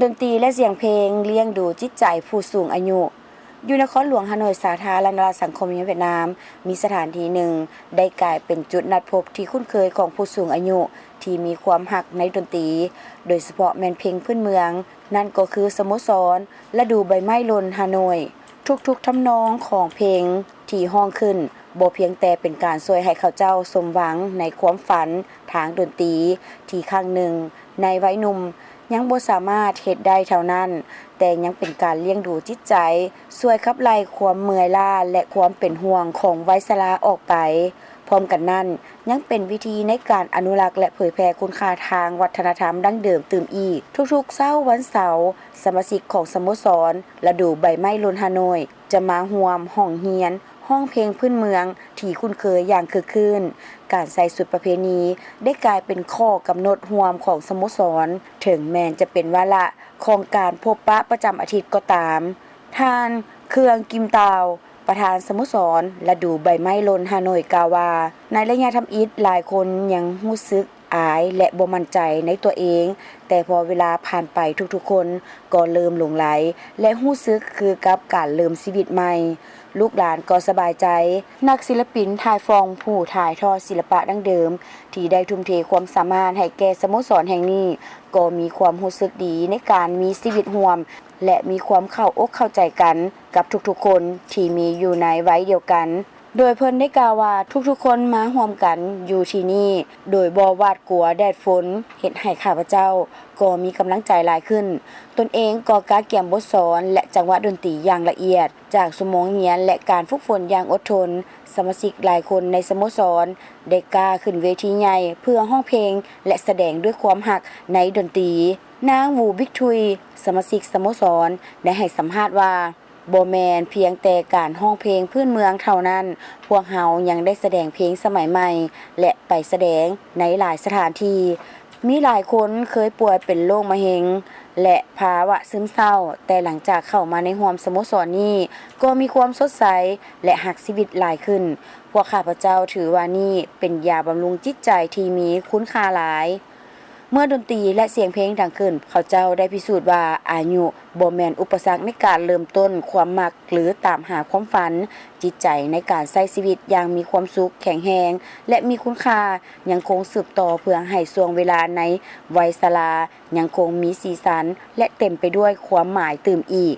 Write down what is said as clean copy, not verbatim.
ดนตรีและเสียงเพลงเลี้ยงดูจิตใจผู้สูงอายุอยู่นครหลวงฮานอยสาธารณรัฐสังคมเวียดนามมีสถานที่หนึ่งได้กลายเป็นจุดนัดพบที่คุ้นเคยของผู้สูงอายุที่มีความหักในดนตรีโดยเฉพาะแม่นเพลงพื้นเมืองนั่นก็คือสโมสรฤดูใบไม้หล่นฮานอยทุกๆทำนองของเพลงที่ฮ้องขึ้นบ่เพียงแต่เป็นการช่วยให้เขาเจ้าสมหวังในความฝันทางดนตรีที่ครั้งหนึ่งในวัยหนุ่มยังบ่สามารถเฮ็ดได้เท่านั้นแต่ยังเป็นการเลี้ยงดูจิตใจช่วยขับไล่ความเมื่อยล้าและความเป็นห่วงของวัยชราออกไปพร้อมกันนั้นยังเป็นวิธีในการอนุรักษ์และเผยแพร่คุณค่าทางวัฒนธรรมดั้งเดิมตื่มอีกทุกๆเช้าวันเสาร์สมาชิกของสโมสรฤดูใบไม้หล่นฮานอยจะมาร่วมห้องเรียนห้องเพลงพื้นเมืองที่คุ้นเคยอย่างคึกคืนการใส่สุดประเพณีได้กลายเป็นข้อกำหนดร่วมของสโมสรถึงแม้จะเป็นวาระของการพบปะประจำอาทิตย์ก็ตามท่านเครืองกิมตาวประธานสโมสรฤดูใบไม้หล่นฮานอยกล่าวว่าในระยะทำอิฐหลายคนยังรู้สึกอายและบ่มั่นใจในตัวเองแต่พอเวลาผ่านไปทุกๆคนก็เริ่มหลงไหลและรู้สึกคือกับการเริ่มชีวิตใหม่ลูกหลานก็สบายใจนักศิลปินถ่ายฟองผู้ถ่ายทอดศิลปะดั้งเดิมที่ได้ทุ่มเทความสามารถให้แก่สโมสรแห่งนี้ก็มีความรู้สึกดีในการมีชีวิตร่วมและมีความเข้าอกเข้าใจกันกับทุกๆคนที่มีอยู่ในวัยเดียวกันโดยเพิ่นได้กล่าวว่าทุกๆคนมาร่วมกันอยู่ที่นี่โดยบ่หวาดกลัวแดดฝนเฮ็ดให้ข้าพเจ้าก็มีกำลังใจหลายขึ้นตนเองก็กะเกี่ยมบทสอนและจังหวะดนตรีอย่างละเอียดจากชั่วโมงเรียนและการฝึกฝนอย่างอดทนสมาชิกหลายคนในสโมสรได้กล้าขึ้นเวทีใหญ่เพื่อร้องเพลงและแสดงด้วยความรักในดนตรีนางวูบิ๊กทุยสมาชิกสโมสรได้ให้สัมภาษณ์ว่าบ่แม่นเพียงแต่การร้องเพลงพื้นเมืองเท่านั้นพวกเฮายังได้แสดงเพลงสมัยใหม่และไปแสดงในหลายสถานที่มีหลายคนเคยป่วยเป็นโรคมะเร็งและภาวะซึมเศร้าแต่หลังจากเข้ามาในร่วมสโมสรนี้ก็มีความสดใสและรักชีวิตหลายขึ้นพวกข้าพเจ้าถือว่านี่เป็นยาบำรุงจิตใจที่มีคุณค่าหลายเมื่อดนตรีและเสียงเพลงดังขึ้นเขาเจ้าได้พิสูจน์ว่าอายุบ่แม่นอุปสรรคในการเริ่มต้นความมักหรือตามหาความฝันจิตใจในการใช้ชีวิตอย่างมีความสุขแข็งแรงและมีคุณค่ายังคงสืบต่อเพื่อให้ช่วงเวลาในวัยชรายังคงมีสีสันและเต็มไปด้วยความหมายตื่มอีก